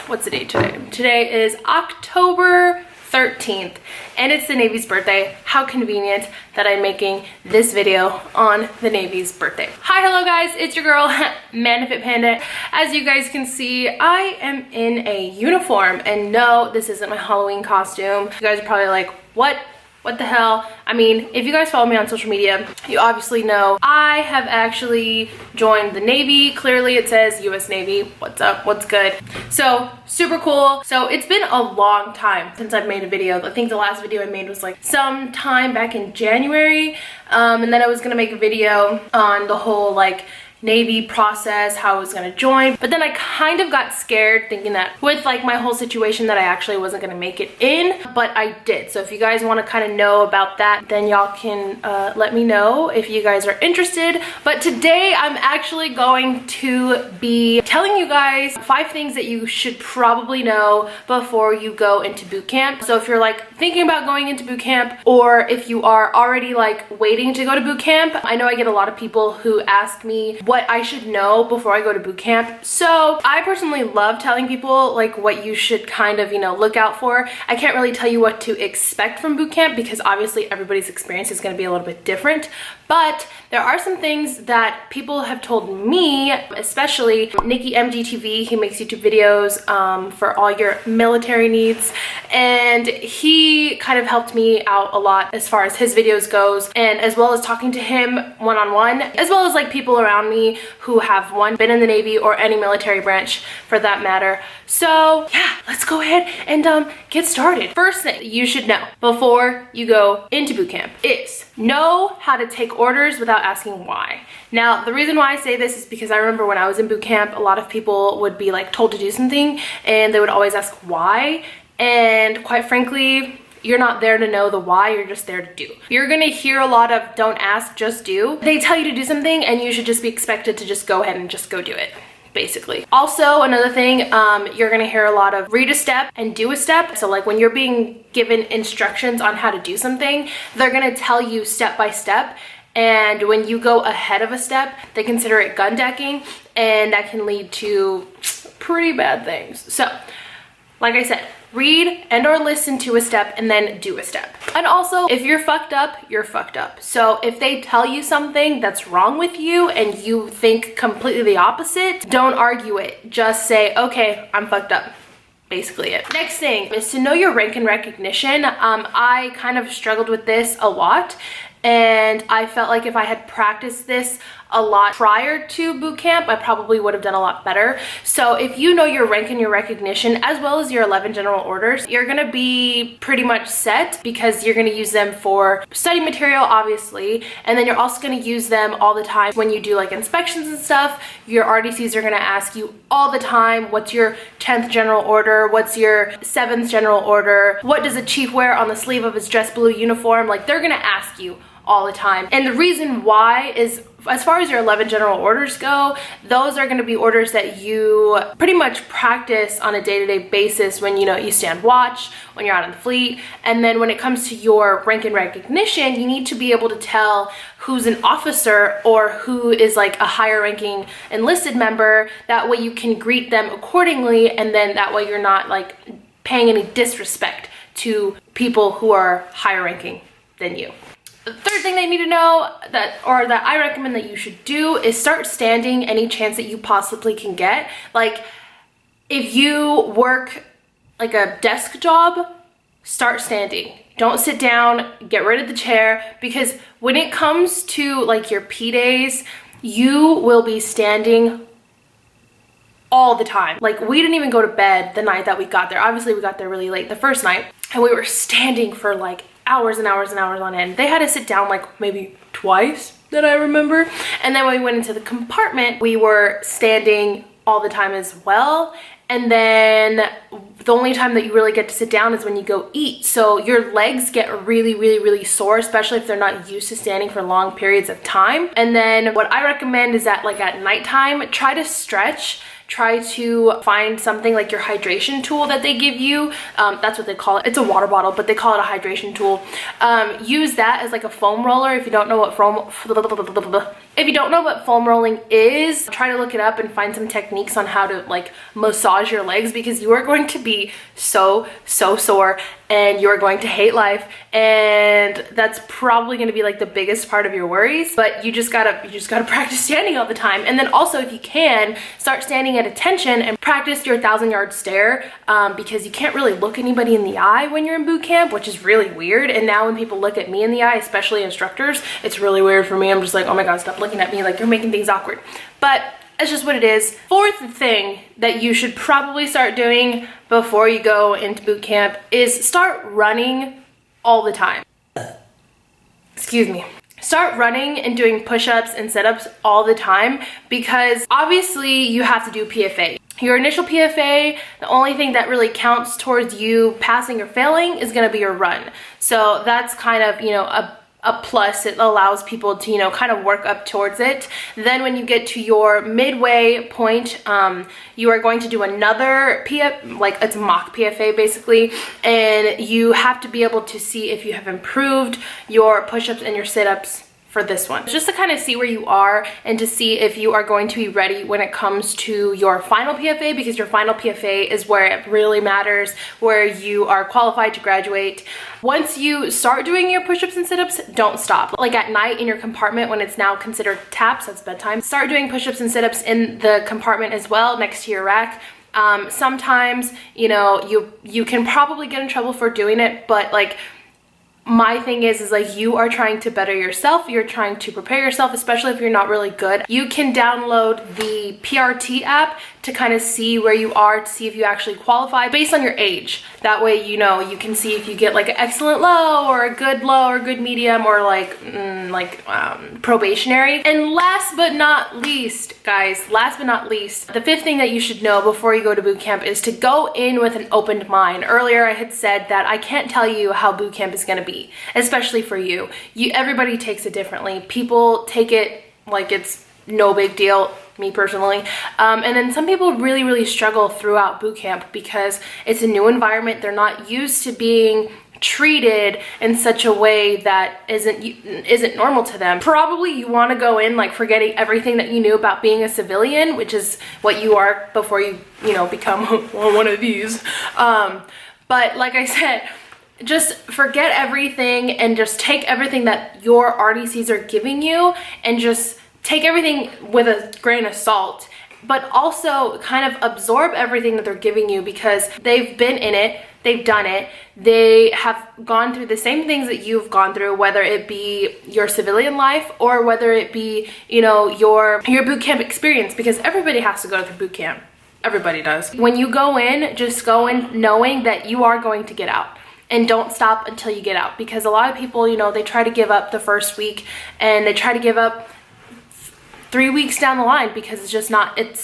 what's the date today? Today is October 13th and it's the Navy's birthday. How convenient that I'm making this video on the Navy's birthday. Hi, hello guys, it's your girl mandafitpanda. As you guys can see, I am in a uniform, and no, this isn't my Halloween costume. You guys are probably like, what the hell? I mean, if you guys follow me on social media, you obviously know I have actually joined the Navy. Clearly it says US Navy. What's up? What's good? So super cool. So it's been a long time since I've made a video. I think the last video I made was like sometime back in January. And then I was gonna make a video on the whole like Navy process, how I was gonna join, but then I kind of got scared thinking that with like my whole situation that I actually wasn't gonna make it in, but I did. So if you guys want to kind of know about that, then y'all can let me know if you guys are interested. But today I'm actually going to be telling you guys 5 things that you should probably know before you go into boot camp. So if you're like thinking about going into boot camp, or if you are already like waiting to go to boot camp, I know I get a lot of people who ask me what I should know before I go to boot camp. So I personally love telling people like what you should kind of, you know, look out for. I can't really tell you what to expect from boot camp because obviously everybody's experience is going to be a little bit different, but there are some things that people have told me, especially NikkiMDTV. He makes YouTube videos for all your military needs, and he kind of helped me out a lot as far as his videos goes, and as well as talking to him one-on-one, as well as like people around me who have been in the Navy or any military branch for that matter. So yeah, let's go ahead and get started. First thing you should know before you go into boot camp is know how to take orders without asking why. Now, the reason why I say this is because I remember when I was in boot camp, a lot of people would be like told to do something and they would always ask why, and quite frankly, you're not there to know the why, you're just there to do. You're gonna hear a lot of don't ask, just do. They tell you to do something and you should just be expected to just go ahead and just go do it, basically. Also, another thing, you're gonna hear a lot of read a step and do a step. So like when you're being given instructions on how to do something, they're gonna tell you step by step. And when you go ahead of a step, they consider it gun decking, and that can lead to pretty bad things. So, like I said, read and or listen to a step and then do a step. And also, if you're fucked up, you're fucked up. So if they tell you something that's wrong with you and you think completely the opposite, don't argue it. Just say, okay, I'm fucked up. Basically it. Next thing is to know your rank and recognition. I kind of struggled with this a lot, and I felt like if I had practiced this a lot prior to boot camp, I probably would have done a lot better. So if you know your rank and your recognition, as well as your 11 general orders, you're gonna be pretty much set, because you're gonna use them for study material, obviously, and then you're also gonna use them all the time when you do like inspections and stuff. Your RDCs are gonna ask you all the time, what's your 10th general order? What's your 7th general order? What does a chief wear on the sleeve of his dress blue uniform? Like, they're gonna ask you all the time. And the reason why is, as far as your 11 general orders go, those are going to be orders that you pretty much practice on a day-to-day basis when you stand watch, when you're out in the fleet. And then when it comes to your rank and recognition, you need to be able to tell who's an officer or who is like a higher ranking enlisted member. That way you can greet them accordingly, and then that way you're not like paying any disrespect to people who are higher ranking than you. The third thing they need to know that I recommend that you should do is start standing any chance that you possibly can get. Like, if you work like a desk job, start standing. Don't sit down, get rid of the chair, because when it comes to like your P days, you will be standing all the time. Like, we didn't even go to bed the night that we got there. Obviously we got there really late the first night, and we were standing for like hours and hours and hours on end. They had to sit down like maybe twice that I remember. And then when we went into the compartment, we were standing all the time as well. And then the only time that you really get to sit down is when you go eat. So your legs get really sore, especially if they're not used to standing for long periods of time. And then what I recommend is that like at nighttime, try to stretch. Try to find something like your hydration tool that they give you. That's what they call it. It's a water bottle, but they call it a hydration tool. Use that as like a foam roller. If you don't know what foam If you don't know what foam rolling is, try to look it up and find some techniques on how to like massage your legs, because you are going to be so sore and you're going to hate life, and that's probably going to be like the biggest part of your worries. But you just gotta practice standing all the time. And then also, if you can, start standing at attention and practice your 1,000-yard stare, because you can't really look anybody in the eye when you're in boot camp, which is really weird. And now when people look at me in the eye, especially instructors, it's really weird for me. I'm just like, oh my god, stop looking at me, like you're making things awkward. But it's just what it is. Fourth thing that you should probably start doing before you go into boot camp is start running all the time. Excuse me. Start running and doing push-ups and sit-ups all the time, because obviously you have to do PFA. Your initial PFA, the only thing that really counts towards you passing or failing is going to be your run. So that's kind of, you know, a plus. It allows people to, you know, kind of work up towards it. Then when you get to your midway point, you are going to do another PFA, like it's mock PFA basically, and you have to be able to see if you have improved your push-ups and your sit-ups for this one, just to kind of see where you are and to see if you are going to be ready when it comes to your final PFA, because your final PFA is where it really matters, where you are qualified to graduate. Once you start doing your push-ups and sit-ups, don't stop. Like at night in your compartment, when it's now considered taps, that's bedtime, start doing push-ups and sit-ups in the compartment as well, next to your rack. Sometimes, you know, you can probably get in trouble for doing it, but like, my thing is like, you are trying to better yourself, you're trying to prepare yourself, especially if you're not really good. You can download the PRT app to kind of see where you are, to see if you actually qualify based on your age. That way, you know, you can see if you get like an excellent low or a good low or good medium or like probationary. And last but not least, guys, last but not least, the fifth thing that you should know before you go to boot camp is to go in with an open mind. Earlier I had said that I can't tell you how boot camp is going to be, especially for you. Everybody takes it differently. People take it like it's no big deal, me personally. And then some people really struggle throughout boot camp because it's a new environment. They're not used to being treated in such a way that isn't normal to them. Probably you want to go in like forgetting everything that you knew about being a civilian, which is what you are before you know, become one of these. But like I said, just forget everything and just take everything that your RDCs are giving you and just take everything with a grain of salt, but also kind of absorb everything that they're giving you, because they've been in it, they've done it, they have gone through the same things that you've gone through, whether it be your civilian life or whether it be, you know, your boot camp experience, because everybody has to go through boot camp. Everybody does. When you go in, just go in knowing that you are going to get out. And don't stop until you get out, because a lot of people, you know, they try to give up the first week and they try to give up 3 weeks down the line because it's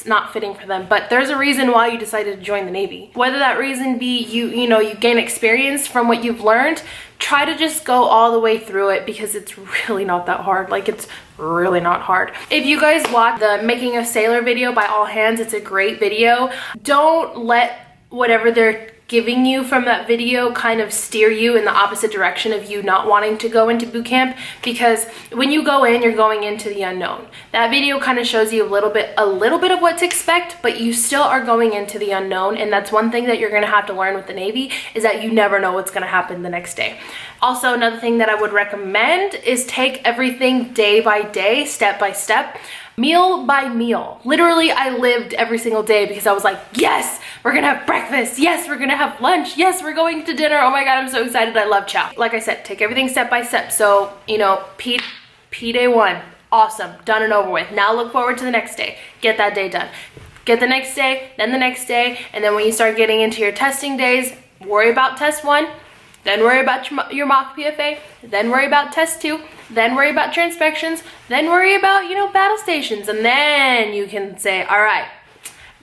not fitting for them. But there's a reason why you decided to join the Navy. Whether that reason be you gain experience from what you've learned, try to just go all the way through it, because it's really not that hard. Like, it's really not hard. If you guys watch the Making a Sailor video by All Hands, it's a great video. Don't let whatever they're giving you from that video kind of steer you in the opposite direction of you not wanting to go into boot camp, because when you go in, you're going into the unknown. That video kind of shows you a little bit of what to expect, but you still are going into the unknown. And that's one thing that you're going to have to learn with the Navy, is that you never know what's going to happen the next day. Also, another thing that I would recommend is take everything day by day, step by step, meal by meal. Literally, I lived every single day because I was like, yes, we're gonna have breakfast. Yes, we're gonna have lunch. Yes, we're going to dinner. Oh my God, I'm so excited. I love chow. Like I said, take everything step by step. So, you know, P day one, awesome, done and over with. Now look forward to the next day. Get that day done. Get the next day, then the next day. And then when you start getting into your testing days, worry about test one, then worry about your mock PFA, then worry about test 2, then worry about your inspections, then worry about, you know, battle stations, and then you can say, all right,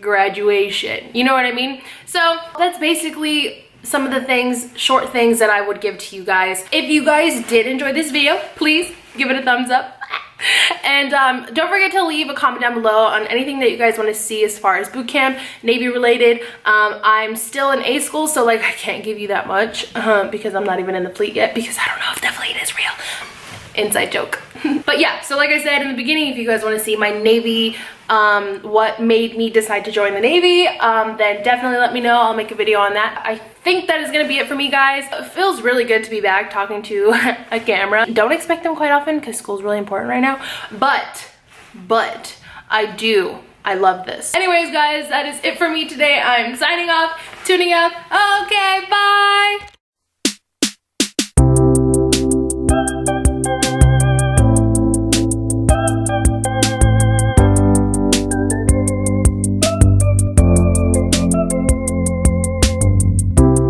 graduation. You know what I mean? So that's basically some of the things, short things that I would give to you guys. If you guys did enjoy this video, please give it a thumbs up. And don't forget to leave a comment down below on anything that you guys want to see as far as boot camp, Navy related. I'm still in A school, so like I can't give you that much because I'm not even in the fleet yet, because I don't know if the fleet is real. Inside joke. But yeah, so like I said in the beginning, if you guys want to see my Navy, what made me decide to join the Navy, then definitely let me know. I'll make a video on that. I think that is gonna be it for me, guys. It feels really good to be back talking to a camera. Don't expect them quite often because school's really important right now, but I love this. Anyways, guys, that is it for me today. I'm signing off, tuning up. Okay, bye.